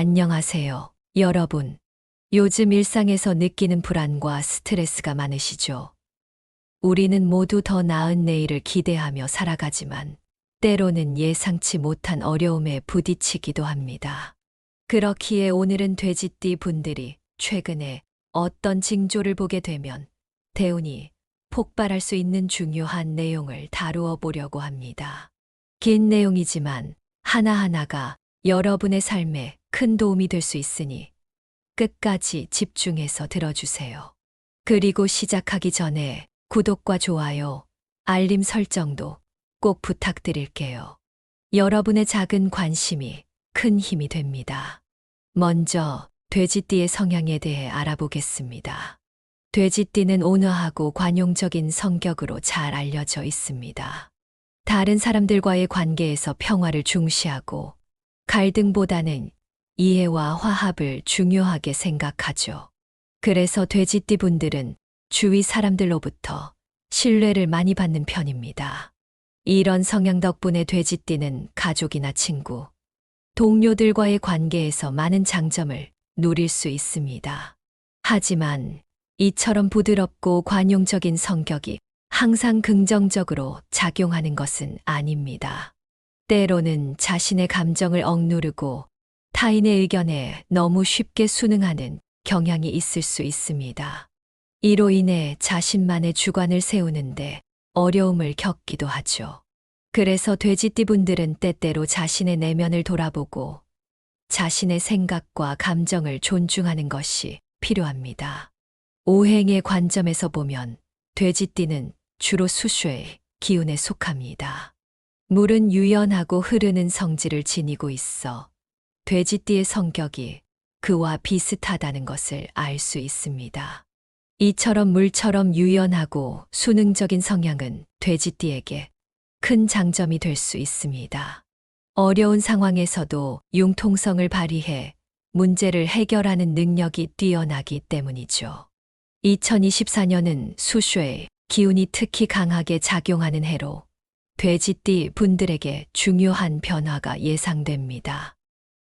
안녕하세요, 여러분. 요즘 일상에서 느끼는 불안과 스트레스가 많으시죠? 우리는 모두 더 나은 내일을 기대하며 살아가지만 때로는 예상치 못한 어려움에 부딪히기도 합니다. 그렇기에 오늘은 돼지띠 분들이 최근에 어떤 징조를 보게 되면 대운이 폭발할 수 있는 중요한 내용을 다루어 보려고 합니다. 긴 내용이지만 하나하나가 여러분의 삶에 큰 도움이 될 수 있으니 끝까지 집중해서 들어주세요. 그리고 시작하기 전에 구독과 좋아요, 알림 설정도 꼭 부탁드릴게요. 여러분의 작은 관심이 큰 힘이 됩니다. 먼저 돼지띠의 성향에 대해 알아보겠습니다. 돼지띠는 온화하고 관용적인 성격으로 잘 알려져 있습니다. 다른 사람들과의 관계에서 평화를 중시하고 갈등보다는 이해와 화합을 중요하게 생각하죠. 그래서 돼지띠 분들은 주위 사람들로부터 신뢰를 많이 받는 편입니다. 이런 성향 덕분에 돼지띠는 가족이나 친구, 동료들과의 관계에서 많은 장점을 누릴 수 있습니다. 하지만 이처럼 부드럽고 관용적인 성격이 항상 긍정적으로 작용하는 것은 아닙니다. 때로는 자신의 감정을 억누르고 타인의 의견에 너무 쉽게 순응하는 경향이 있을 수 있습니다. 이로 인해 자신만의 주관을 세우는데 어려움을 겪기도 하죠. 그래서 돼지띠 분들은 때때로 자신의 내면을 돌아보고 자신의 생각과 감정을 존중하는 것이 필요합니다. 오행의 관점에서 보면 돼지띠는 주로 수수의 기운에 속합니다. 물은 유연하고 흐르는 성질을 지니고 있어 돼지띠의 성격이 그와 비슷하다는 것을 알 수 있습니다. 이처럼 물처럼 유연하고 수능적인 성향은 돼지띠에게 큰 장점이 될 수 있습니다. 어려운 상황에서도 융통성을 발휘해 문제를 해결하는 능력이 뛰어나기 때문이죠. 2024년은 수수의 기운이 특히 강하게 작용하는 해로 돼지띠 분들에게 중요한 변화가 예상됩니다.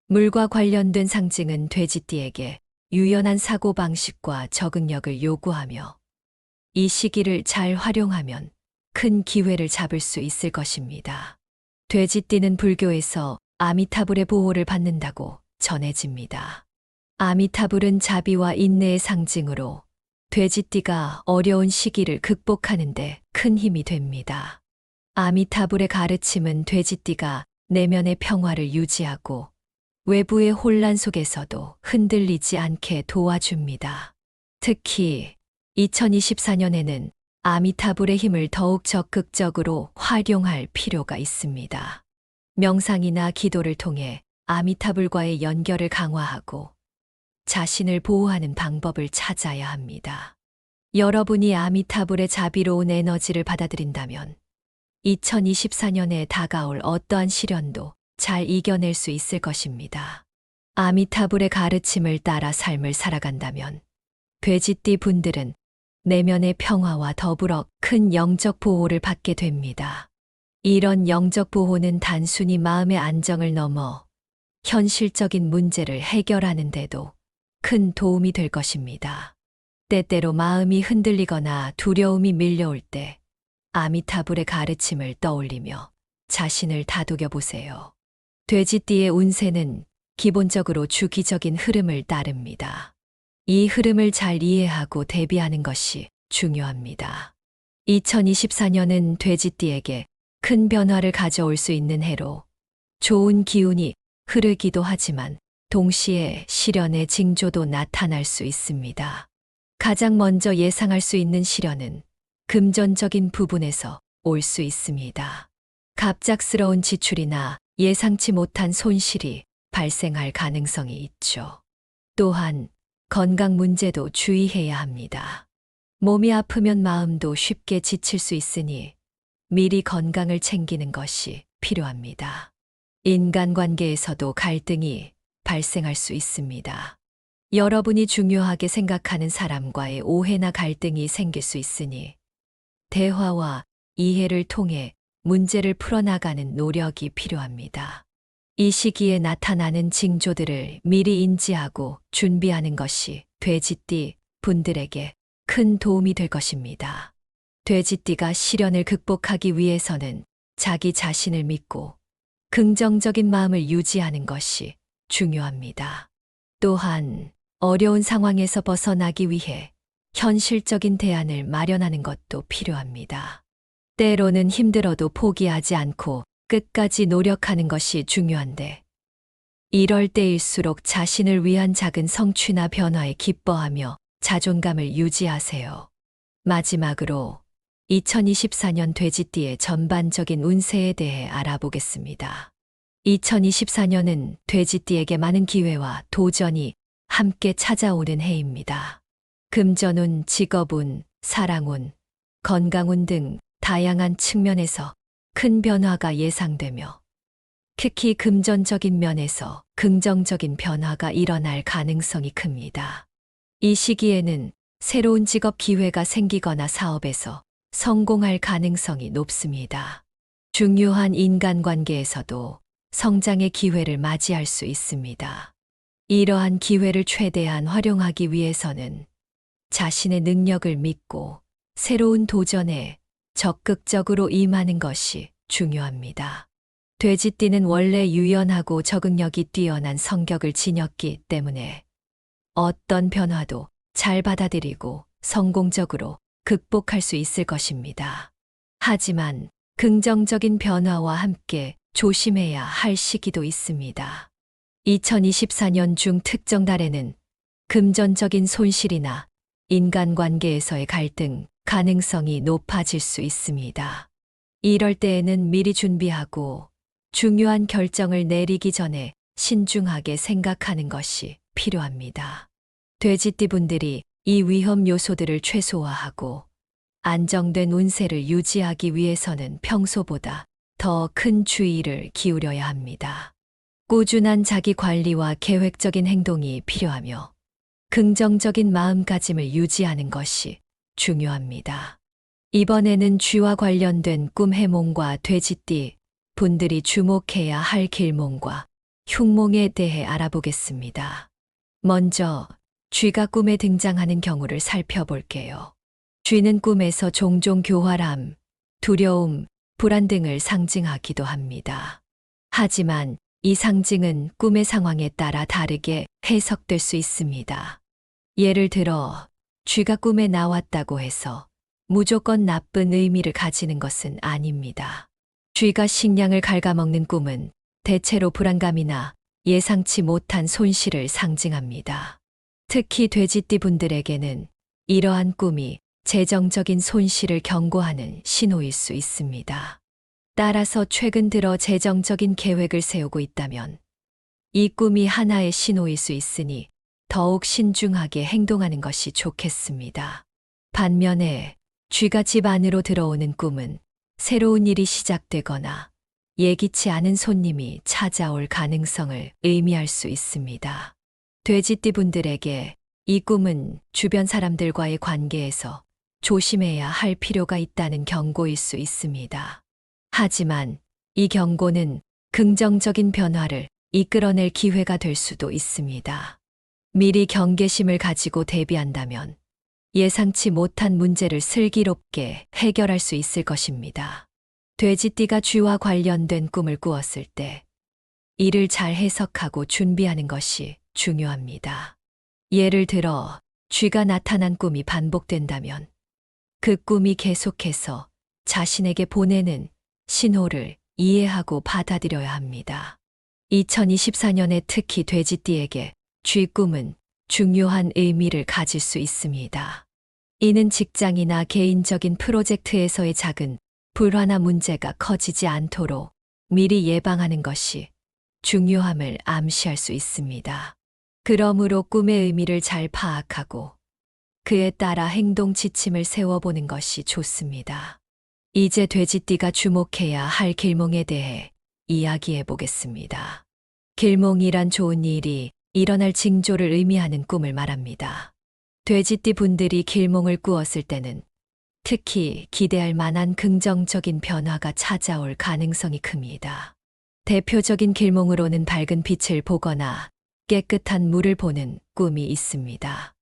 물과 관련된 상징은 돼지띠에게 유연한 사고방식과 적응력을 요구하며 이 시기를 잘 활용하면 큰 기회를 잡을 수 있을 것입니다. 돼지띠는 불교에서 아미타불의 보호를 받는다고 전해집니다. 아미타불은 자비와 인내의 상징으로 돼지띠가 어려운 시기를 극복하는 데 큰 힘이 됩니다. 아미타불의 가르침은 돼지띠가 내면의 평화를 유지하고 외부의 혼란 속에서도 흔들리지 않게 도와줍니다. 특히 2024년에는 아미타불의 힘을 더욱 적극적으로 활용할 필요가 있습니다. 명상이나 기도를 통해 아미타불과의 연결을 강화하고 자신을 보호하는 방법을 찾아야 합니다. 여러분이 아미타불의 자비로운 에너지를 받아들인다면 2024년에 다가올 어떠한 시련도 잘 이겨낼 수 있을 것입니다. 아미타불의 가르침을 따라 삶을 살아간다면 돼지띠 분들은 내면의 평화와 더불어 큰 영적 보호를 받게 됩니다. 이런 영적 보호는 단순히 마음의 안정을 넘어 현실적인 문제를 해결하는 데도 큰 도움이 될 것입니다. 때때로 마음이 흔들리거나 두려움이 밀려올 때 아미타불의 가르침을 떠올리며 자신을 다독여 보세요. 돼지띠의 운세는 기본적으로 주기적인 흐름을 따릅니다. 이 흐름을 잘 이해하고 대비하는 것이 중요합니다. 2024년은 돼지띠에게 큰 변화를 가져올 수 있는 해로 좋은 기운이 흐르기도 하지만 동시에 시련의 징조도 나타날 수 있습니다. 가장 먼저 예상할 수 있는 시련은 금전적인 부분에서 올 수 있습니다. 갑작스러운 지출이나 예상치 못한 손실이 발생할 가능성이 있죠. 또한 건강 문제도 주의해야 합니다. 몸이 아프면 마음도 쉽게 지칠 수 있으니 미리 건강을 챙기는 것이 필요합니다. 인간관계에서도 갈등이 발생할 수 있습니다. 여러분이 중요하게 생각하는 사람과의 오해나 갈등이 생길 수 있으니 대화와 이해를 통해 문제를 풀어나가는 노력이 필요합니다. 이 시기에 나타나는 징조들을 미리 인지하고 준비하는 것이 돼지띠 분들에게 큰 도움이 될 것입니다. 돼지띠가 시련을 극복하기 위해서는 자기 자신을 믿고 긍정적인 마음을 유지하는 것이 중요합니다. 또한 어려운 상황에서 벗어나기 위해 현실적인 대안을 마련하는 것도 필요합니다. 때로는 힘들어도 포기하지 않고 끝까지 노력하는 것이 중요한데, 이럴 때일수록 자신을 위한 작은 성취나 변화에 기뻐하며 자존감을 유지하세요. 마지막으로 2024년 돼지띠의 전반적인 운세에 대해 알아보겠습니다. 2024년은 돼지띠에게 많은 기회와 도전이 함께 찾아오는 해입니다. 금전운, 직업운, 사랑운, 건강운 등 다양한 측면에서 큰 변화가 예상되며, 특히 금전적인 면에서 긍정적인 변화가 일어날 가능성이 큽니다. 이 시기에는 새로운 직업 기회가 생기거나 사업에서 성공할 가능성이 높습니다. 중요한 인간관계에서도 성장의 기회를 맞이할 수 있습니다. 이러한 기회를 최대한 활용하기 위해서는 자신의 능력을 믿고 새로운 도전에 적극적으로 임하는 것이 중요합니다. 돼지띠는 원래 유연하고 적응력이 뛰어난 성격을 지녔기 때문에 어떤 변화도 잘 받아들이고 성공적으로 극복할 수 있을 것입니다. 하지만 긍정적인 변화와 함께 조심해야 할 시기도 있습니다. 2024년 중 특정 달에는 금전적인 손실이나 인간관계에서의 갈등 가능성이 높아질 수 있습니다. 이럴 때에는 미리 준비하고 중요한 결정을 내리기 전에 신중하게 생각하는 것이 필요합니다. 돼지띠 분들이 이 위험 요소들을 최소화하고 안정된 운세를 유지하기 위해서는 평소보다 더 큰 주의를 기울여야 합니다. 꾸준한 자기 관리와 계획적인 행동이 필요하며 긍정적인 마음가짐을 유지하는 것이 중요합니다. 이번에는 쥐와 관련된 꿈 해몽과 돼지띠 분들이 주목해야 할 길몽과 흉몽에 대해 알아보겠습니다. 먼저 쥐가 꿈에 등장하는 경우를 살펴볼게요. 쥐는 꿈에서 종종 교활함, 두려움, 불안 등을 상징하기도 합니다. 하지만 이 상징은 꿈의 상황에 따라 다르게 해석될 수 있습니다. 예를 들어, 쥐가 꿈에 나왔다고 해서 무조건 나쁜 의미를 가지는 것은 아닙니다. 쥐가 식량을 갉아먹는 꿈은 대체로 불안감이나 예상치 못한 손실을 상징합니다. 특히 돼지띠 분들에게는 이러한 꿈이 재정적인 손실을 경고하는 신호일 수 있습니다. 따라서 최근 들어 재정적인 계획을 세우고 있다면 이 꿈이 하나의 신호일 수 있으니 더욱 신중하게 행동하는 것이 좋겠습니다. 반면에 쥐가 집 안으로 들어오는 꿈은 새로운 일이 시작되거나 예기치 않은 손님이 찾아올 가능성을 의미할 수 있습니다. 돼지띠 분들에게 이 꿈은 주변 사람들과의 관계에서 조심해야 할 필요가 있다는 경고일 수 있습니다. 하지만 이 경고는 긍정적인 변화를 이끌어낼 기회가 될 수도 있습니다. 미리 경계심을 가지고 대비한다면 예상치 못한 문제를 슬기롭게 해결할 수 있을 것입니다. 돼지띠가 쥐와 관련된 꿈을 꾸었을 때 이를 잘 해석하고 준비하는 것이 중요합니다. 예를 들어 쥐가 나타난 꿈이 반복된다면 그 꿈이 계속해서 자신에게 보내는 신호를 이해하고 받아들여야 합니다. 2024년에 특히 돼지띠에게 쥐 꿈은 중요한 의미를 가질 수 있습니다. 이는 직장이나 개인적인 프로젝트에서의 작은 불화나 문제가 커지지 않도록 미리 예방하는 것이 중요함을 암시할 수 있습니다. 그러므로 꿈의 의미를 잘 파악하고 그에 따라 행동 지침을 세워보는 것이 좋습니다. 이제 돼지띠가 주목해야 할 길몽에 대해 이야기해 보겠습니다. 길몽이란 좋은 일이 일어날 징조를 의미하는 꿈을 말합니다. 돼지띠 분들이 길몽을 꾸었을 때는 특히 기대할 만한 긍정적인 변화가 찾아올 가능성이 큽니다. 대표적인 길몽으로는 밝은 빛을 보거나 깨끗한 물을 보는 꿈이 있습니다.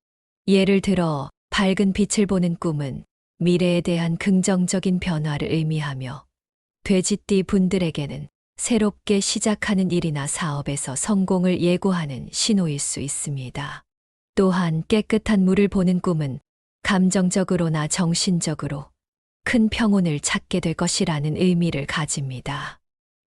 예를 들어 밝은 빛을 보는 꿈은 미래에 대한 긍정적인 변화를 의미하며 돼지띠 분들에게는 새롭게 시작하는 일이나 사업에서 성공을 예고하는 신호일 수 있습니다. 또한 깨끗한 물을 보는 꿈은 감정적으로나 정신적으로 큰 평온을 찾게 될 것이라는 의미를 가집니다.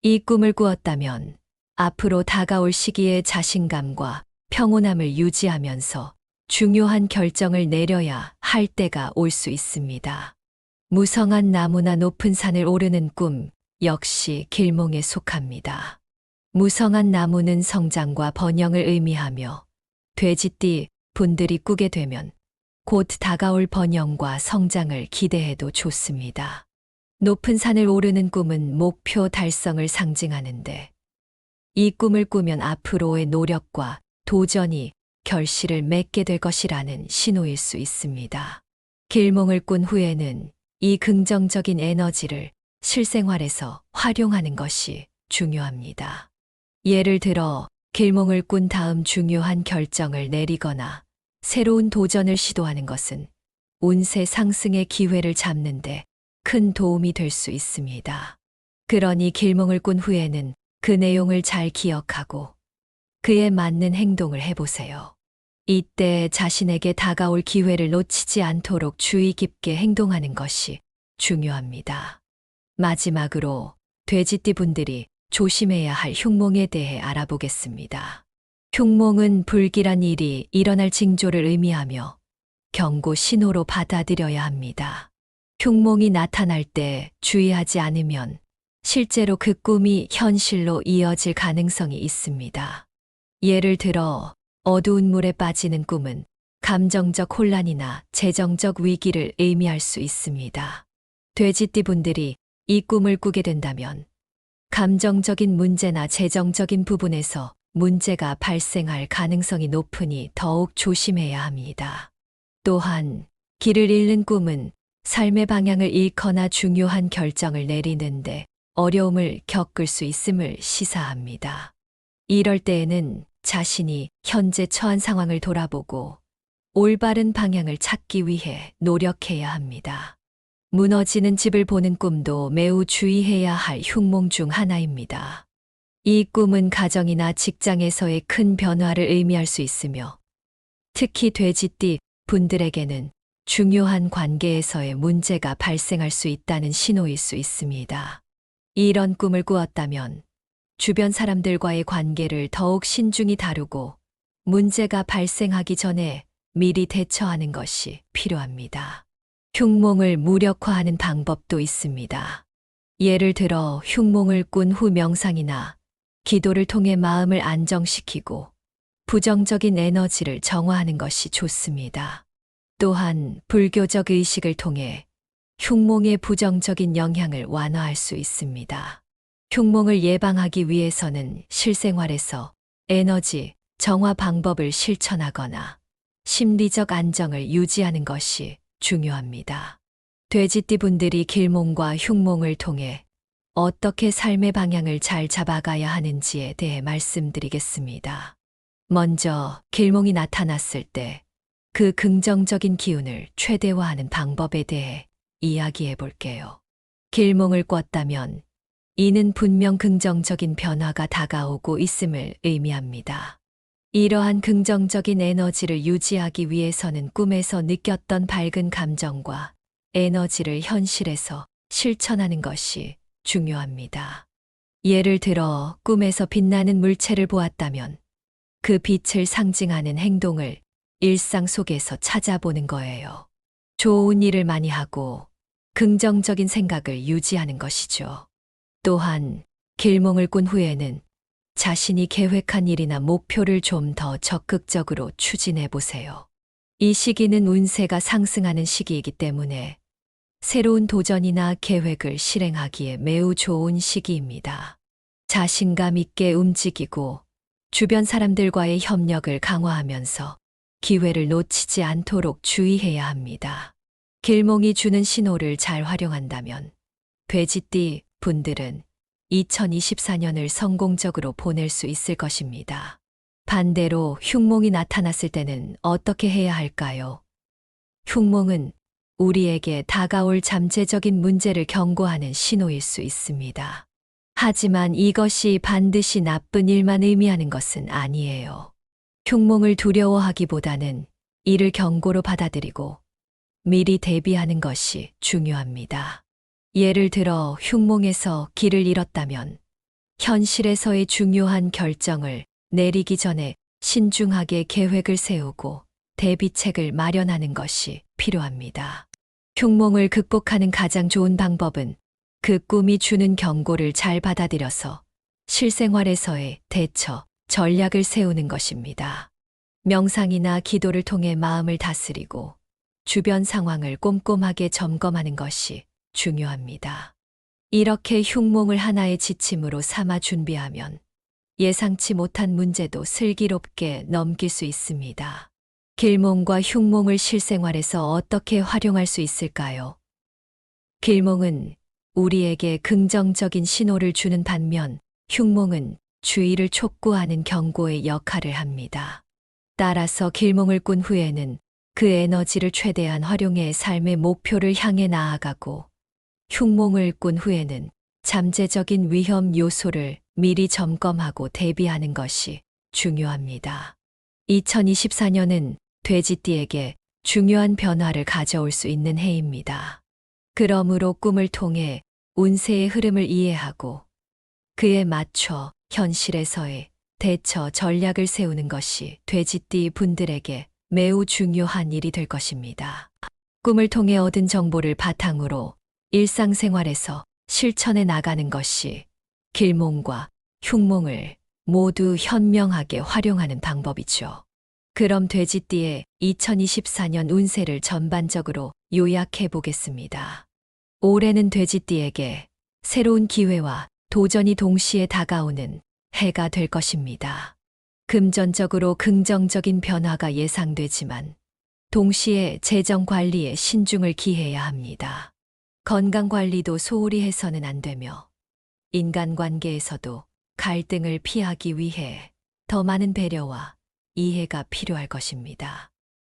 이 꿈을 꾸었다면 앞으로 다가올 시기에 자신감과 평온함을 유지하면서 중요한 결정을 내려야 할 때가 올 수 있습니다. 무성한 나무나 높은 산을 오르는 꿈 역시 길몽에 속합니다. 무성한 나무는 성장과 번영을 의미하며 돼지띠 분들이 꾸게 되면 곧 다가올 번영과 성장을 기대해도 좋습니다. 높은 산을 오르는 꿈은 목표 달성을 상징하는데 이 꿈을 꾸면 앞으로의 노력과 도전이 결실을 맺게 될 것이라는 신호일 수 있습니다. 길몽을 꾼 후에는 이 긍정적인 에너지를 실생활에서 활용하는 것이 중요합니다. 예를 들어 길몽을 꾼 다음 중요한 결정을 내리거나 새로운 도전을 시도하는 것은 운세 상승의 기회를 잡는데 큰 도움이 될 수 있습니다. 그러니 길몽을 꾼 후에는 그 내용을 잘 기억하고 그에 맞는 행동을 해보세요. 이때 자신에게 다가올 기회를 놓치지 않도록 주의 깊게 행동하는 것이 중요합니다. 마지막으로 돼지띠 분들이 조심해야 할 흉몽에 대해 알아보겠습니다. 흉몽은 불길한 일이 일어날 징조를 의미하며 경고 신호로 받아들여야 합니다. 흉몽이 나타날 때 주의하지 않으면 실제로 그 꿈이 현실로 이어질 가능성이 있습니다. 예를 들어 어두운 물에 빠지는 꿈은 감정적 혼란이나 재정적 위기를 의미할 수 있습니다. 돼지띠 분들이 이 꿈을 꾸게 된다면 감정적인 문제나 재정적인 부분에서 문제가 발생할 가능성이 높으니 더욱 조심해야 합니다. 또한 길을 잃는 꿈은 삶의 방향을 잃거나 중요한 결정을 내리는데 어려움을 겪을 수 있음을 시사합니다. 이럴 때에는 자신이 현재 처한 상황을 돌아보고 올바른 방향을 찾기 위해 노력해야 합니다. 무너지는 집을 보는 꿈도 매우 주의해야 할 흉몽 중 하나입니다. 이 꿈은 가정이나 직장에서의 큰 변화를 의미할 수 있으며 특히 돼지띠 분들에게는 중요한 관계에서의 문제가 발생할 수 있다는 신호일 수 있습니다. 이런 꿈을 꾸었다면 주변 사람들과의 관계를 더욱 신중히 다루고 문제가 발생하기 전에 미리 대처하는 것이 필요합니다. 흉몽을 무력화하는 방법도 있습니다. 예를 들어 흉몽을 꾼 후 명상이나 기도를 통해 마음을 안정시키고 부정적인 에너지를 정화하는 것이 좋습니다. 또한 불교적 의식을 통해 흉몽의 부정적인 영향을 완화할 수 있습니다. 흉몽을 예방하기 위해서는 실생활에서 에너지 정화 방법을 실천하거나 심리적 안정을 유지하는 것이 중요합니다. 돼지띠 분들이 길몽과 흉몽을 통해 어떻게 삶의 방향을 잘 잡아가야 하는지에 대해 말씀드리겠습니다. 먼저 길몽이 나타났을 때 그 긍정적인 기운을 최대화하는 방법에 대해 이야기해 볼게요. 길몽을 꿨다면 이는 분명 긍정적인 변화가 다가오고 있음을 의미합니다. 이러한 긍정적인 에너지를 유지하기 위해서는 꿈에서 느꼈던 밝은 감정과 에너지를 현실에서 실천하는 것이 중요합니다. 예를 들어 꿈에서 빛나는 물체를 보았다면 그 빛을 상징하는 행동을 일상 속에서 찾아보는 거예요. 좋은 일을 많이 하고 긍정적인 생각을 유지하는 것이죠. 또한 길몽을 꾼 후에는 자신이 계획한 일이나 목표를 좀 더 적극적으로 추진해 보세요. 이 시기는 운세가 상승하는 시기이기 때문에 새로운 도전이나 계획을 실행하기에 매우 좋은 시기입니다. 자신감 있게 움직이고 주변 사람들과의 협력을 강화하면서 기회를 놓치지 않도록 주의해야 합니다. 길몽이 주는 신호를 잘 활용한다면 돼지띠 분들은 2024년을 성공적으로 보낼 수 있을 것입니다. 반대로 흉몽이 나타났을 때는 어떻게 해야 할까요? 흉몽은 우리에게 다가올 잠재적인 문제를 경고하는 신호일 수 있습니다. 하지만 이것이 반드시 나쁜 일만 의미하는 것은 아니에요. 흉몽을 두려워하기보다는 이를 경고로 받아들이고 미리 대비하는 것이 중요합니다. 예를 들어 흉몽에서 길을 잃었다면 현실에서의 중요한 결정을 내리기 전에 신중하게 계획을 세우고 대비책을 마련하는 것이 필요합니다. 흉몽을 극복하는 가장 좋은 방법은 그 꿈이 주는 경고를 잘 받아들여서 실생활에서의 대처, 전략을 세우는 것입니다. 명상이나 기도를 통해 마음을 다스리고 주변 상황을 꼼꼼하게 점검하는 것이 중요합니다. 이렇게 흉몽을 하나의 지침으로 삼아 준비하면 예상치 못한 문제도 슬기롭게 넘길 수 있습니다. 길몽과 흉몽을 실생활에서 어떻게 활용할 수 있을까요? 길몽은 우리에게 긍정적인 신호를 주는 반면 흉몽은 주의를 촉구하는 경고의 역할을 합니다. 따라서 길몽을 꾼 후에는 그 에너지를 최대한 활용해 삶의 목표를 향해 나아가고 흉몽을 꾼 후에는 잠재적인 위험 요소를 미리 점검하고 대비하는 것이 중요합니다. 2024년은 돼지띠에게 중요한 변화를 가져올 수 있는 해입니다. 그러므로 꿈을 통해 운세의 흐름을 이해하고 그에 맞춰 현실에서의 대처 전략을 세우는 것이 돼지띠 분들에게 매우 중요한 일이 될 것입니다. 꿈을 통해 얻은 정보를 바탕으로 일상생활에서 실천해 나가는 것이 길몽과 흉몽을 모두 현명하게 활용하는 방법이죠. 그럼 돼지띠의 2024년 운세를 전반적으로 요약해 보겠습니다. 올해는 돼지띠에게 새로운 기회와 도전이 동시에 다가오는 해가 될 것입니다. 금전적으로 긍정적인 변화가 예상되지만 동시에 재정 관리에 신중을 기해야 합니다. 건강 관리도 소홀히 해서는 안 되며 인간관계에서도 갈등을 피하기 위해 더 많은 배려와 이해가 필요할 것입니다.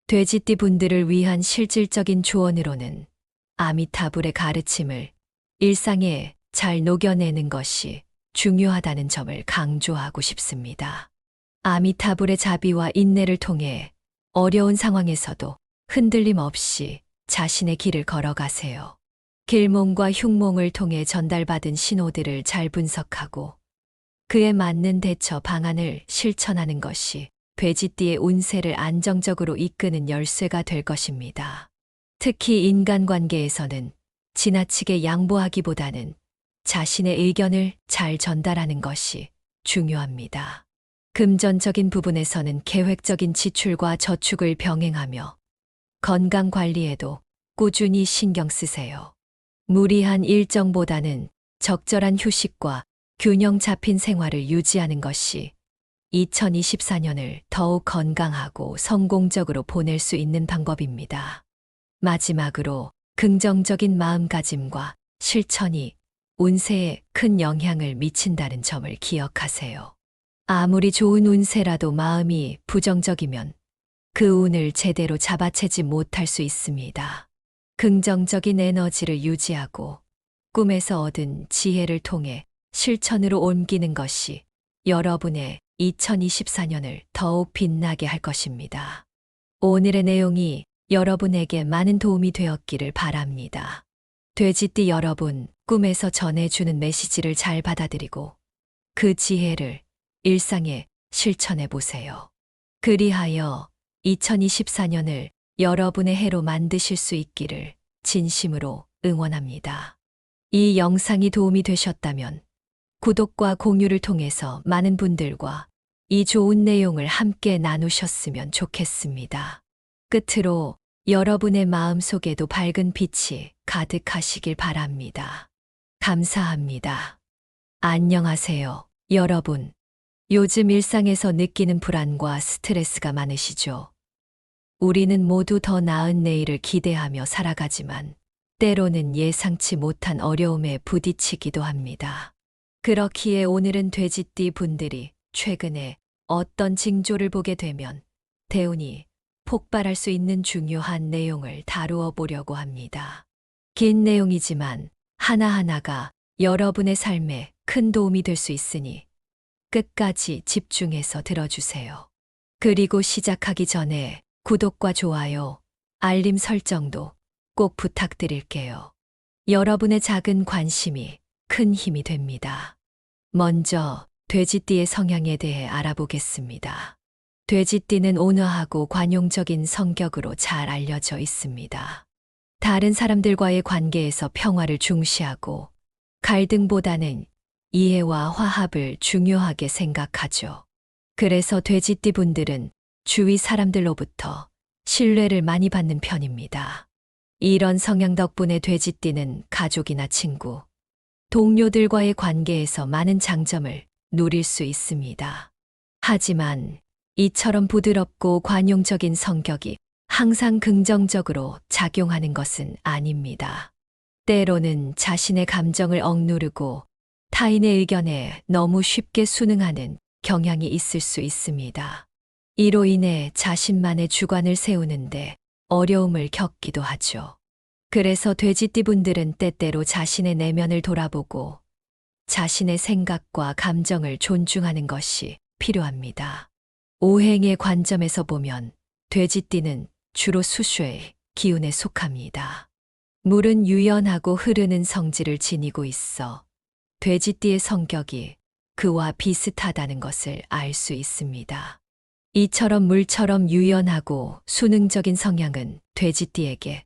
돼지띠 분들을 위한 실질적인 조언으로는 아미타불의 가르침을 일상에 잘 녹여내는 것이 중요하다는 점을 강조하고 싶습니다. 아미타불의 자비와 인내를 통해 어려운 상황에서도 흔들림 없이 자신의 길을 걸어가세요. 길몽과 흉몽을 통해 전달받은 신호들을 잘 분석하고 그에 맞는 대처 방안을 실천하는 것이 돼지띠의 운세를 안정적으로 이끄는 열쇠가 될 것입니다. 특히 인간관계에서는 지나치게 양보하기보다는 자신의 의견을 잘 전달하는 것이 중요합니다. 금전적인 부분에서는 계획적인 지출과 저축을 병행하며 건강 관리에도 꾸준히 신경 쓰세요. 무리한 일정보다는 적절한 휴식과 균형 잡힌 생활을 유지하는 것이 2024년을 더욱 건강하고 성공적으로 보낼 수 있는 방법입니다. 마지막으로 긍정적인 마음가짐과 실천이 운세에 큰 영향을 미친다는 점을 기억하세요. 아무리 좋은 운세라도 마음이 부정적이면 그 운을 제대로 잡아채지 못할 수 있습니다. 긍정적인 에너지를 유지하고 꿈에서 얻은 지혜를 통해 실천으로 옮기는 것이 여러분의 2024년을 더욱 빛나게 할 것입니다. 오늘의 내용이 여러분에게 많은 도움이 되었기를 바랍니다. 돼지띠 여러분, 꿈에서 전해주는 메시지를 잘 받아들이고 그 지혜를 일상에 실천해 보세요. 그리하여 2024년을 여러분의 해로 만드실 수 있기를 진심으로 응원합니다. 이 영상이 도움이 되셨다면 구독과 공유를 통해서 많은 분들과 이 좋은 내용을 함께 나누셨으면 좋겠습니다. 끝으로 여러분의 마음속에도 밝은 빛이 가득하시길 바랍니다. 감사합니다. 안녕하세요, 여러분. 요즘 일상에서 느끼는 불안과 스트레스가 많으시죠? 우리는 모두 더 나은 내일을 기대하며 살아가지만 때로는 예상치 못한 어려움에 부딪히기도 합니다. 그렇기에 오늘은 돼지띠 분들이 최근에 어떤 징조를 보게 되면 대운이 폭발할 수 있는 중요한 내용을 다루어 보려고 합니다. 긴 내용이지만 하나하나가 여러분의 삶에 큰 도움이 될 수 있으니 끝까지 집중해서 들어주세요. 그리고 시작하기 전에 구독과 좋아요, 알림 설정도 꼭 부탁드릴게요. 여러분의 작은 관심이 큰 힘이 됩니다. 먼저 돼지띠의 성향에 대해 알아보겠습니다. 돼지띠는 온화하고 관용적인 성격으로 잘 알려져 있습니다. 다른 사람들과의 관계에서 평화를 중시하고 갈등보다는 이해와 화합을 중요하게 생각하죠. 그래서 돼지띠 분들은 주위 사람들로부터 신뢰를 많이 받는 편입니다. 이런 성향 덕분에 돼지띠는 가족이나 친구, 동료들과의 관계에서 많은 장점을 누릴 수 있습니다. 하지만 이처럼 부드럽고 관용적인 성격이 항상 긍정적으로 작용하는 것은 아닙니다. 때로는 자신의 감정을 억누르고 타인의 의견에 너무 쉽게 순응하는 경향이 있을 수 있습니다. 이로 인해 자신만의 주관을 세우는데 어려움을 겪기도 하죠. 그래서 돼지띠 분들은 때때로 자신의 내면을 돌아보고 자신의 생각과 감정을 존중하는 것이 필요합니다. 오행의 관점에서 보면 돼지띠는 주로 수수의 기운에 속합니다. 물은 유연하고 흐르는 성질을 지니고 있어 돼지띠의 성격이 그와 비슷하다는 것을 알 수 있습니다. 이처럼 물처럼 유연하고 수능적인 성향은 돼지띠에게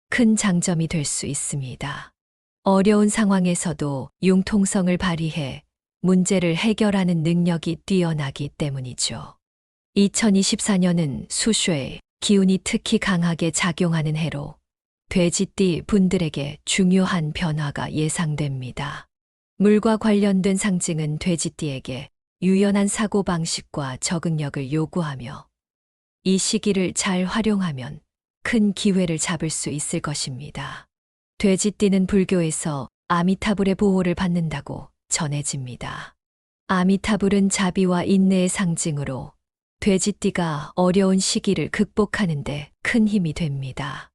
큰 장점이 될 수 있습니다. 어려운 상황에서도 융통성을 발휘해 문제를 해결하는 능력이 뛰어나기 때문이죠. 2024년은 수수의 기운이 특히 강하게 작용하는 해로 돼지띠 분들에게 중요한 변화가 예상됩니다. 물과 관련된 상징은 돼지띠에게 유연한 사고방식과 적응력을 요구하며 이 시기를 잘 활용하면 큰 기회를 잡을 수 있을 것입니다. 돼지띠는 불교에서 아미타불의 보호를 받는다고 전해집니다. 아미타불은 자비와 인내의 상징으로 돼지띠가 어려운 시기를 극복하는 데 큰 힘이 됩니다.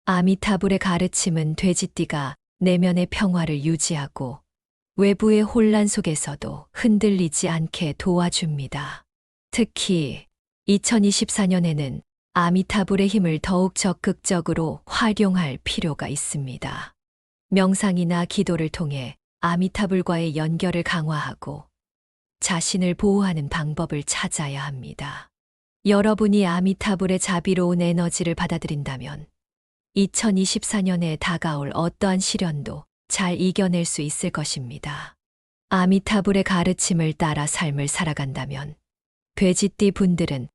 아미타불의 가르침은 돼지띠가 내면의 평화를 유지하고 외부의 혼란 속에서도 흔들리지 않게 도와줍니다. 특히 2024년에는 아미타불의 힘을 더욱 적극적으로 활용할 필요가 있습니다. 명상이나 기도를 통해 아미타불과의 연결을 강화하고 자신을 보호하는 방법을 찾아야 합니다. 여러분이 아미타불의 자비로운 에너지를 받아들인다면 2024년에 다가올 어떠한 시련도 잘 이겨낼 수 있을 것입니다. 아미타불의 가르침을 따라 삶을 살아간다면 돼지띠 분들은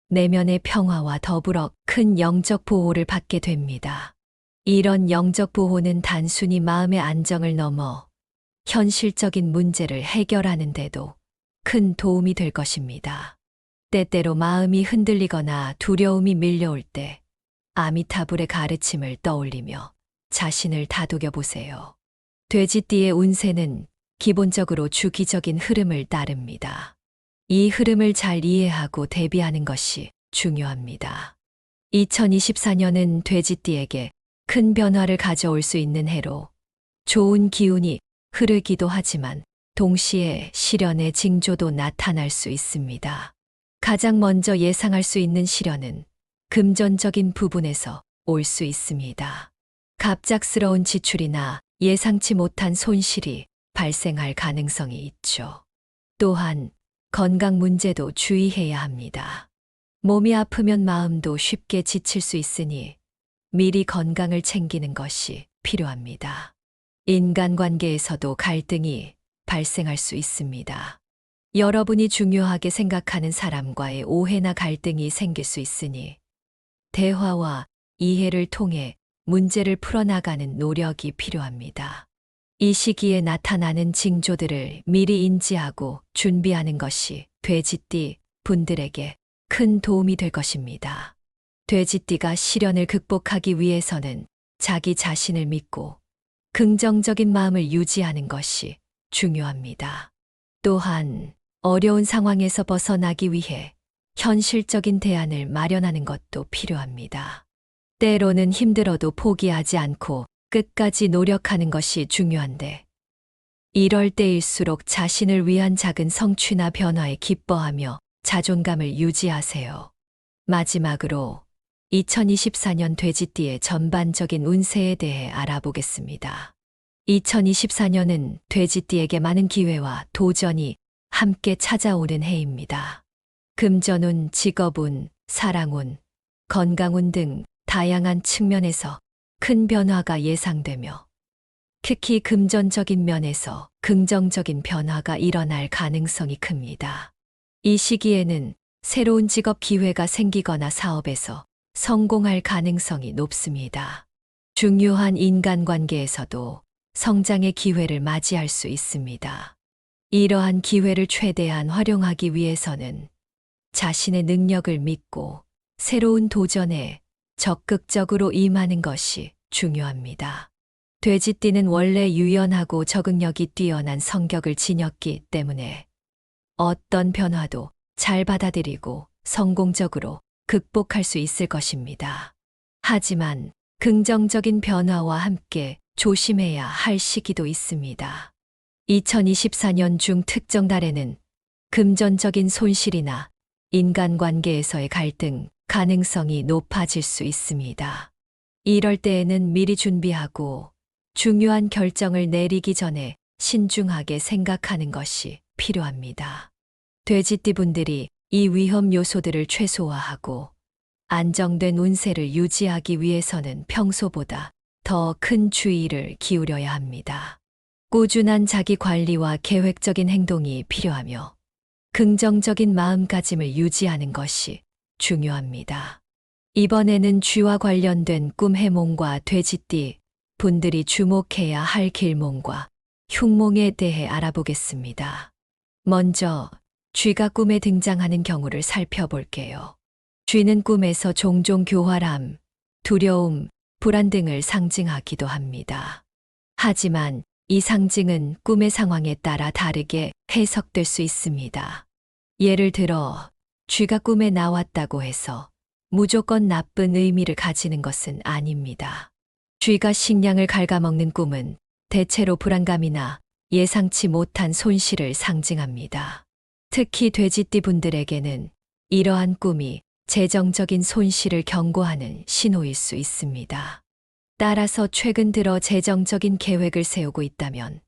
내면의 평화와 더불어 큰 영적 보호를 받게 됩니다. 이런 영적 보호는 단순히 마음의 안정을 넘어 현실적인 문제를 해결하는 데도 큰 도움이 될 것입니다. 때때로 마음이 흔들리거나 두려움이 밀려올 때 아미타불의 가르침을 떠올리며 자신을 다독여 보세요. 돼지띠의 운세는 기본적으로 주기적인 흐름을 따릅니다. 이 흐름을 잘 이해하고 대비하는 것이 중요합니다. 2024년은 돼지띠에게 큰 변화를 가져올 수 있는 해로 좋은 기운이 흐르기도 하지만 동시에 시련의 징조도 나타날 수 있습니다. 가장 먼저 예상할 수 있는 시련은 금전적인 부분에서 올 수 있습니다. 갑작스러운 지출이나 예상치 못한 손실이 발생할 가능성이 있죠. 또한 건강 문제도 주의해야 합니다. 몸이 아프면 마음도 쉽게 지칠 수 있으니 미리 건강을 챙기는 것이 필요합니다. 인간관계에서도 갈등이 발생할 수 있습니다. 여러분이 중요하게 생각하는 사람과의 오해나 갈등이 생길 수 있으니 대화와 이해를 통해 문제를 풀어나가는 노력이 필요합니다. 이 시기에 나타나는 징조들을 미리 인지하고 준비하는 것이 돼지띠 분들에게 큰 도움이 될 것입니다. 돼지띠가 시련을 극복하기 위해서는 자기 자신을 믿고 긍정적인 마음을 유지하는 것이 중요합니다. 또한 어려운 상황에서 벗어나기 위해 현실적인 대안을 마련하는 것도 필요합니다. 때로는 힘들어도 포기하지 않고 끝까지 노력하는 것이 중요한데, 이럴 때일수록 자신을 위한 작은 성취나 변화에 기뻐하며 자존감을 유지하세요. 마지막으로 2024년 돼지띠의 전반적인 운세에 대해 알아보겠습니다. 2024년은 돼지띠에게 많은 기회와 도전이 함께 찾아오는 해입니다. 금전운, 직업운, 사랑운, 건강운 등 다양한 측면에서 큰 변화가 예상되며, 특히 금전적인 면에서 긍정적인 변화가 일어날 가능성이 큽니다. 이 시기에는 새로운 직업 기회가 생기거나 사업에서 성공할 가능성이 높습니다. 중요한 인간관계에서도 성장의 기회를 맞이할 수 있습니다. 이러한 기회를 최대한 활용하기 위해서는 자신의 능력을 믿고 새로운 도전에 적극적으로 임하는 것이 중요합니다. 돼지띠는 원래 유연하고 적응력이 뛰어난 성격을 지녔기 때문에 어떤 변화도 잘 받아들이고 성공적으로 극복할 수 있을 것입니다. 하지만 긍정적인 변화와 함께 조심해야 할 시기도 있습니다. 2024년 중 특정 달에는 금전적인 손실이나 인간관계에서의 갈등 가능성이 높아질 수 있습니다. 이럴 때에는 미리 준비하고 중요한 결정을 내리기 전에 신중하게 생각하는 것이 필요합니다. 돼지띠 분들이 이 위험 요소들을 최소화하고 안정된 운세를 유지하기 위해서는 평소보다 더 큰 주의를 기울여야 합니다. 꾸준한 자기 관리와 계획적인 행동이 필요하며 긍정적인 마음가짐을 유지하는 것이 중요합니다. 이번에는 쥐와 관련된 꿈 해몽과 돼지띠 분들이 주목해야 할 길몽과 흉몽에 대해 알아보겠습니다. 먼저 쥐가 꿈에 등장하는 경우를 살펴볼게요. 쥐는 꿈에서 종종 교활함, 두려움, 불안 등을 상징하기도 합니다. 하지만 이 상징은 꿈의 상황에 따라 다르게 해석될 수 있습니다. 예를 들어 쥐가 꿈에 나왔다고 해서 무조건 나쁜 의미를 가지는 것은 아닙니다. 쥐가 식량을 갉아먹는 꿈은 대체로 불안감이나 예상치 못한 손실을 상징합니다. 특히 돼지띠 분들에게는 이러한 꿈이 재정적인 손실을 경고하는 신호일 수 있습니다. 따라서 최근 들어 재정적인 계획을 세우고 있다면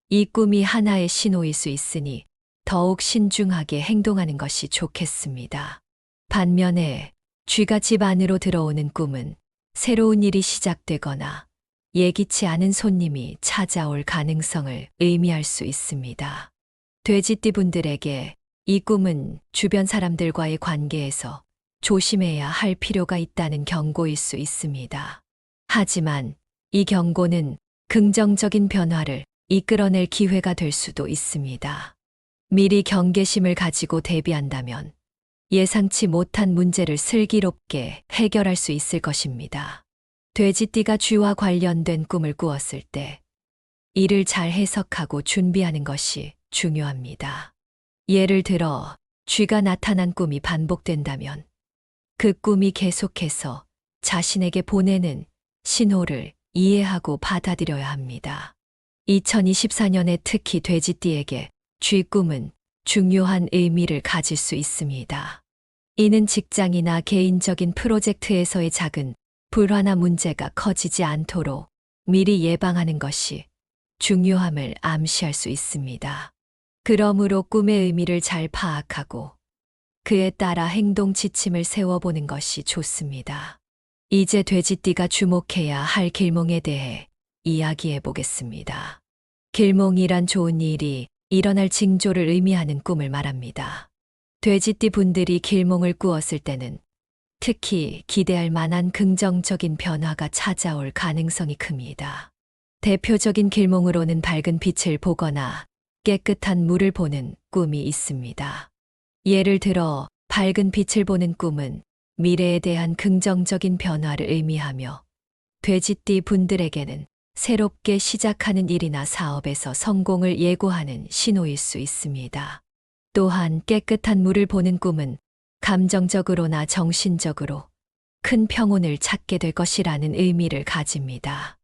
이 꿈이 하나의 신호일 수 있으니 더욱 신중하게 행동하는 것이 좋겠습니다. 반면에 쥐가 집 안으로 들어오는 꿈은 새로운 일이 시작되거나 예기치 않은 손님이 찾아올 가능성을 의미할 수 있습니다. 돼지띠 분들에게 이 꿈은 주변 사람들과의 관계에서 조심해야 할 필요가 있다는 경고일 수 있습니다. 하지만 이 경고는 긍정적인 변화를 이끌어낼 기회가 될 수도 있습니다. 미리 경계심을 가지고 대비한다면 예상치 못한 문제를 슬기롭게 해결할 수 있을 것입니다. 돼지띠가 쥐와 관련된 꿈을 꾸었을 때 이를 잘 해석하고 준비하는 것이 중요합니다. 예를 들어 쥐가 나타난 꿈이 반복된다면 그 꿈이 계속해서 자신에게 보내는 신호를 이해하고 받아들여야 합니다. 2024년에 특히 돼지띠에게 쥐 꿈은 중요한 의미를 가질 수 있습니다. 이는 직장이나 개인적인 프로젝트에서의 작은 불화나 문제가 커지지 않도록 미리 예방하는 것이 중요함을 암시할 수 있습니다. 그러므로 꿈의 의미를 잘 파악하고 그에 따라 행동 지침을 세워보는 것이 좋습니다. 이제 돼지띠가 주목해야 할 길몽에 대해 이야기해 보겠습니다. 길몽이란 좋은 일이 일어날 징조를 의미하는 꿈을 말합니다. 돼지띠 분들이 길몽을 꾸었을 때는 특히 기대할 만한 긍정적인 변화가 찾아올 가능성이 큽니다. 대표적인 길몽으로는 밝은 빛을 보거나 깨끗한 물을 보는 꿈이 있습니다. 예를 들어 밝은 빛을 보는 꿈은 미래에 대한 긍정적인 변화를 의미하며 돼지띠 분들에게는 새롭게 시작하는 일이나 사업에서 성공을 예고하는 신호일 수 있습니다. 또한 깨끗한 물을 보는 꿈은 감정적으로나 정신적으로 큰 평온을 찾게 될 것이라는 의미를 가집니다.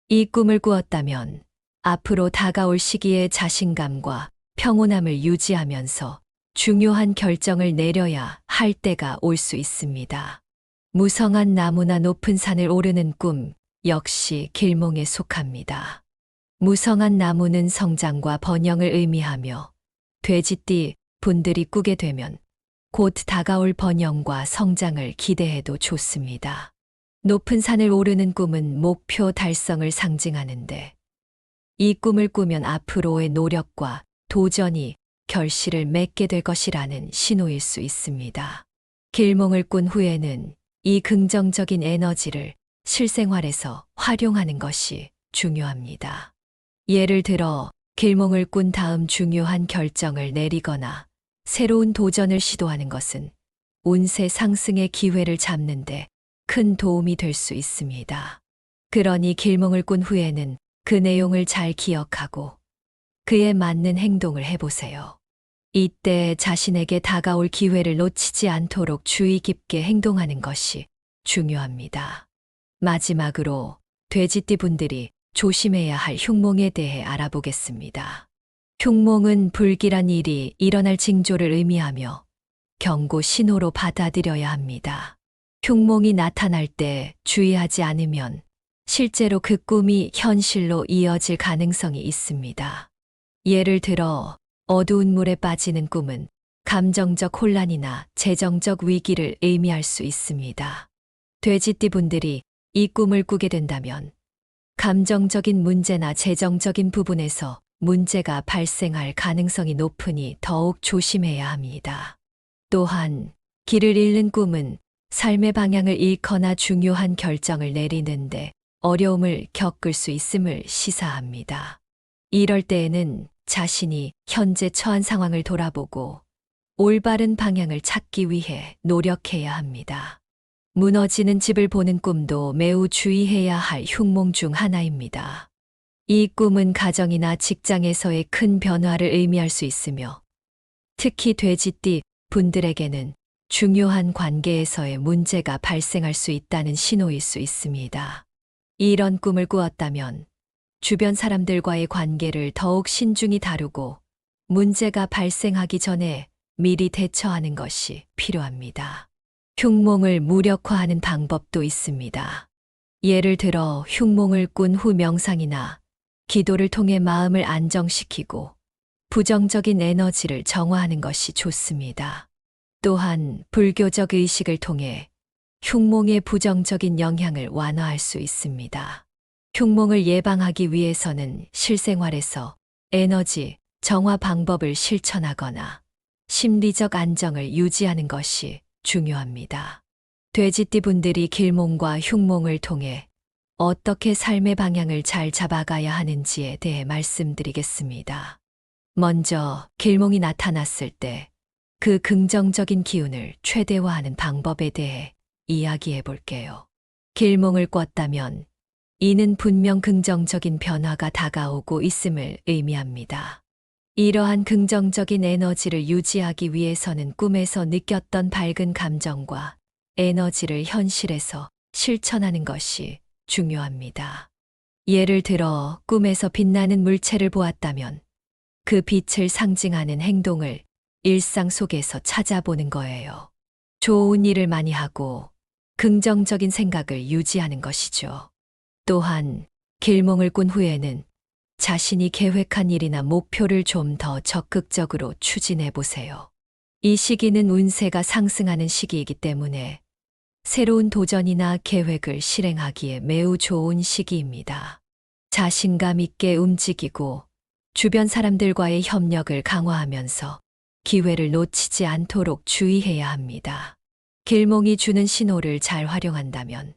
이 꿈을 꾸었다면 앞으로 다가올 시기에 자신감과 평온함을 유지하면서 중요한 결정을 내려야 할 때가 올 수 있습니다. 무성한 나무나 높은 산을 오르는 꿈 역시 길몽에 속합니다. 무성한 나무는 성장과 번영을 의미하며 돼지띠 분들이 꾸게 되면 곧 다가올 번영과 성장을 기대해도 좋습니다. 높은 산을 오르는 꿈은 목표 달성을 상징하는데 이 꿈을 꾸면 앞으로의 노력과 도전이 결실을 맺게 될 것이라는 신호일 수 있습니다. 길몽을 꾼 후에는 이 긍정적인 에너지를 실생활에서 활용하는 것이 중요합니다. 예를 들어 길몽을 꾼 다음 중요한 결정을 내리거나 새로운 도전을 시도하는 것은 운세 상승의 기회를 잡는데 큰 도움이 될 수 있습니다. 그러니 길몽을 꾼 후에는 그 내용을 잘 기억하고 그에 맞는 행동을 해보세요. 이때 자신에게 다가올 기회를 놓치지 않도록 주의 깊게 행동하는 것이 중요합니다. 마지막으로 돼지띠 분들이 조심해야 할 흉몽에 대해 알아보겠습니다. 흉몽은 불길한 일이 일어날 징조를 의미하며 경고 신호로 받아들여야 합니다. 흉몽이 나타날 때 주의하지 않으면 실제로 그 꿈이 현실로 이어질 가능성이 있습니다. 예를 들어 어두운 물에 빠지는 꿈은 감정적 혼란이나 재정적 위기를 의미할 수 있습니다. 돼지띠 분들이 이 꿈을 꾸게 된다면 감정적인 문제나 재정적인 부분에서 문제가 발생할 가능성이 높으니 더욱 조심해야 합니다. 또한 길을 잃는 꿈은 삶의 방향을 잃거나 중요한 결정을 내리는데 어려움을 겪을 수 있음을 시사합니다. 이럴 때에는 자신이 현재 처한 상황을 돌아보고 올바른 방향을 찾기 위해 노력해야 합니다. 무너지는 집을 보는 꿈도 매우 주의해야 할 흉몽 중 하나입니다. 이 꿈은 가정이나 직장에서의 큰 변화를 의미할 수 있으며 특히 돼지띠 분들에게는 중요한 관계에서의 문제가 발생할 수 있다는 신호일 수 있습니다. 이런 꿈을 꾸었다면 주변 사람들과의 관계를 더욱 신중히 다루고 문제가 발생하기 전에 미리 대처하는 것이 필요합니다. 흉몽을 무력화하는 방법도 있습니다. 예를 들어 흉몽을 꾼 후 명상이나 기도를 통해 마음을 안정시키고 부정적인 에너지를 정화하는 것이 좋습니다. 또한 불교적 의식을 통해 흉몽의 부정적인 영향을 완화할 수 있습니다. 흉몽을 예방하기 위해서는 실생활에서 에너지 정화 방법을 실천하거나 심리적 안정을 유지하는 것이 중요합니다. 돼지띠 분들이 길몽과 흉몽을 통해 어떻게 삶의 방향을 잘 잡아가야 하는지에 대해 말씀드리겠습니다. 먼저 길몽이 나타났을 때 그 긍정적인 기운을 최대화하는 방법에 대해 이야기해 볼게요. 길몽을 꿨다면 이는 분명 긍정적인 변화가 다가오고 있음을 의미합니다. 이러한 긍정적인 에너지를 유지하기 위해서는 꿈에서 느꼈던 밝은 감정과 에너지를 현실에서 실천하는 것이 중요합니다. 예를 들어 꿈에서 빛나는 물체를 보았다면 그 빛을 상징하는 행동을 일상 속에서 찾아보는 거예요. 좋은 일을 많이 하고 긍정적인 생각을 유지하는 것이죠. 또한 길몽을 꾼 후에는 자신이 계획한 일이나 목표를 좀 더 적극적으로 추진해 보세요. 이 시기는 운세가 상승하는 시기이기 때문에 새로운 도전이나 계획을 실행하기에 매우 좋은 시기입니다. 자신감 있게 움직이고 주변 사람들과의 협력을 강화하면서 기회를 놓치지 않도록 주의해야 합니다. 길몽이 주는 신호를 잘 활용한다면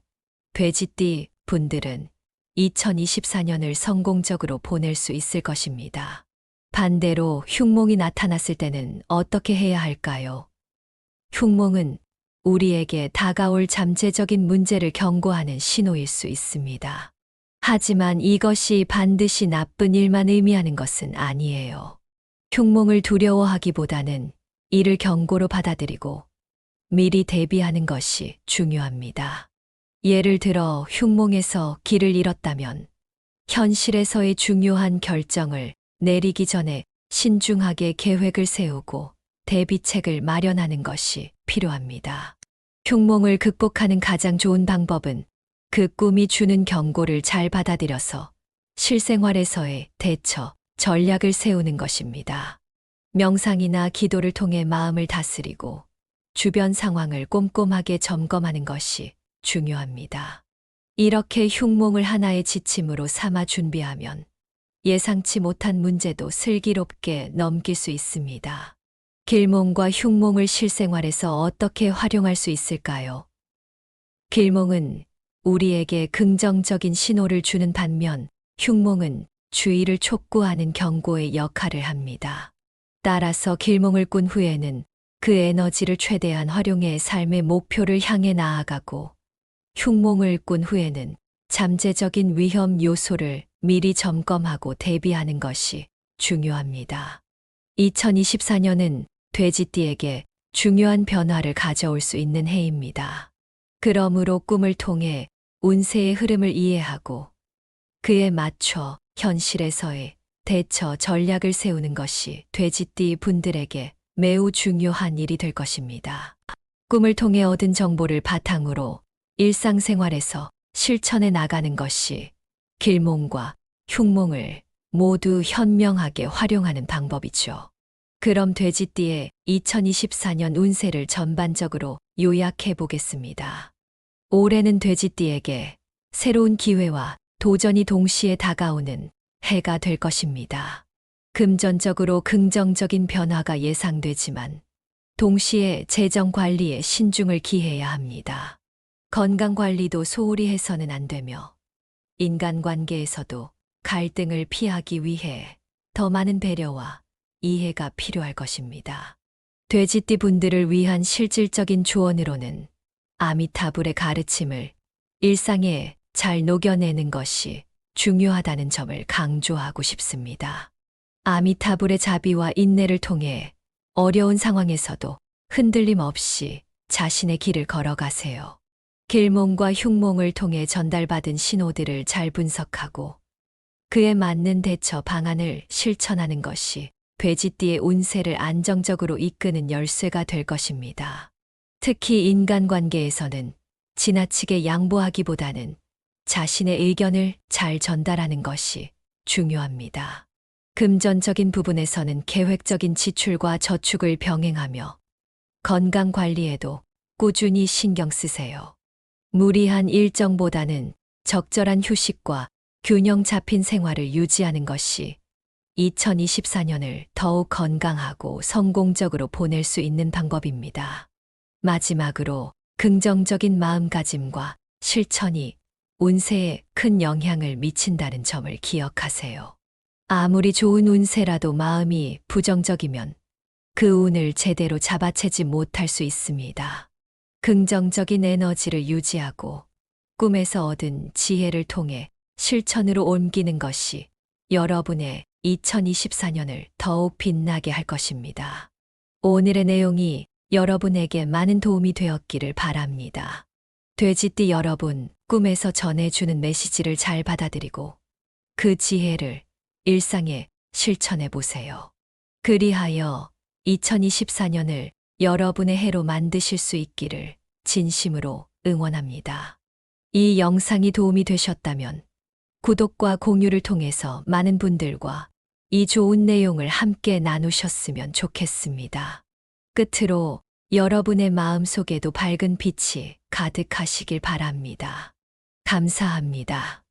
돼지띠 분들은 2024년을 성공적으로 보낼 수 있을 것입니다. 반대로 흉몽이 나타났을 때는 어떻게 해야 할까요? 흉몽은 우리에게 다가올 잠재적인 문제를 경고하는 신호일 수 있습니다. 하지만 이것이 반드시 나쁜 일만 의미하는 것은 아니에요. 흉몽을 두려워하기보다는 이를 경고로 받아들이고 미리 대비하는 것이 중요합니다. 예를 들어 흉몽에서 길을 잃었다면 현실에서의 중요한 결정을 내리기 전에 신중하게 계획을 세우고 대비책을 마련하는 것이 필요합니다. 흉몽을 극복하는 가장 좋은 방법은 그 꿈이 주는 경고를 잘 받아들여서 실생활에서의 대처, 전략을 세우는 것입니다. 명상이나 기도를 통해 마음을 다스리고 주변 상황을 꼼꼼하게 점검하는 것이 중요합니다. 이렇게 흉몽을 하나의 지침으로 삼아 준비하면 예상치 못한 문제도 슬기롭게 넘길 수 있습니다. 길몽과 흉몽을 실생활에서 어떻게 활용할 수 있을까요? 길몽은 우리에게 긍정적인 신호를 주는 반면 흉몽은 주의를 촉구하는 경고의 역할을 합니다. 따라서 길몽을 꾼 후에는 그 에너지를 최대한 활용해 삶의 목표를 향해 나아가고 흉몽을 꾼 후에는 잠재적인 위험 요소를 미리 점검하고 대비하는 것이 중요합니다. 2024년은 돼지띠에게 중요한 변화를 가져올 수 있는 해입니다. 그러므로 꿈을 통해 운세의 흐름을 이해하고 그에 맞춰 현실에서의 대처 전략을 세우는 것이 돼지띠 분들에게 매우 중요한 일이 될 것입니다. 꿈을 통해 얻은 정보를 바탕으로 일상생활에서 실천해 나가는 것이 길몽과 흉몽을 모두 현명하게 활용하는 방법이죠. 그럼 돼지띠의 2024년 운세를 전반적으로 요약해 보겠습니다. 올해는 돼지띠에게 새로운 기회와 도전이 동시에 다가오는 해가 될 것입니다. 금전적으로 긍정적인 변화가 예상되지만 동시에 재정 관리에 신중을 기해야 합니다. 건강 관리도 소홀히 해서는 안 되며 인간관계에서도 갈등을 피하기 위해 더 많은 배려와 이해가 필요할 것입니다. 돼지띠 분들을 위한 실질적인 조언으로는 아미타불의 가르침을 일상에 잘 녹여내는 것이 중요하다는 점을 강조하고 싶습니다. 아미타불의 자비와 인내를 통해 어려운 상황에서도 흔들림 없이 자신의 길을 걸어가세요. 길몽과 흉몽을 통해 전달받은 신호들을 잘 분석하고 그에 맞는 대처 방안을 실천하는 것이 돼지띠의 운세를 안정적으로 이끄는 열쇠가 될 것입니다. 특히 인간관계에서는 지나치게 양보하기보다는 자신의 의견을 잘 전달하는 것이 중요합니다. 금전적인 부분에서는 계획적인 지출과 저축을 병행하며 건강 관리에도 꾸준히 신경 쓰세요. 무리한 일정보다는 적절한 휴식과 균형 잡힌 생활을 유지하는 것이 2024년을 더욱 건강하고 성공적으로 보낼 수 있는 방법입니다. 마지막으로 긍정적인 마음가짐과 실천이 운세에 큰 영향을 미친다는 점을 기억하세요. 아무리 좋은 운세라도 마음이 부정적이면 그 운을 제대로 잡아채지 못할 수 있습니다. 긍정적인 에너지를 유지하고 꿈에서 얻은 지혜를 통해 실천으로 옮기는 것이 여러분의 2024년을 더욱 빛나게 할 것입니다. 오늘의 내용이 여러분에게 많은 도움이 되었기를 바랍니다. 돼지띠 여러분, 꿈에서 전해주는 메시지를 잘 받아들이고 그 지혜를 일상에 실천해 보세요. 그리하여 2024년을 여러분의 해로 만드실 수 있기를 진심으로 응원합니다. 이 영상이 도움이 되셨다면 구독과 공유를 통해서 많은 분들과 이 좋은 내용을 함께 나누셨으면 좋겠습니다. 끝으로 여러분의 마음속에도 밝은 빛이 가득하시길 바랍니다. 감사합니다.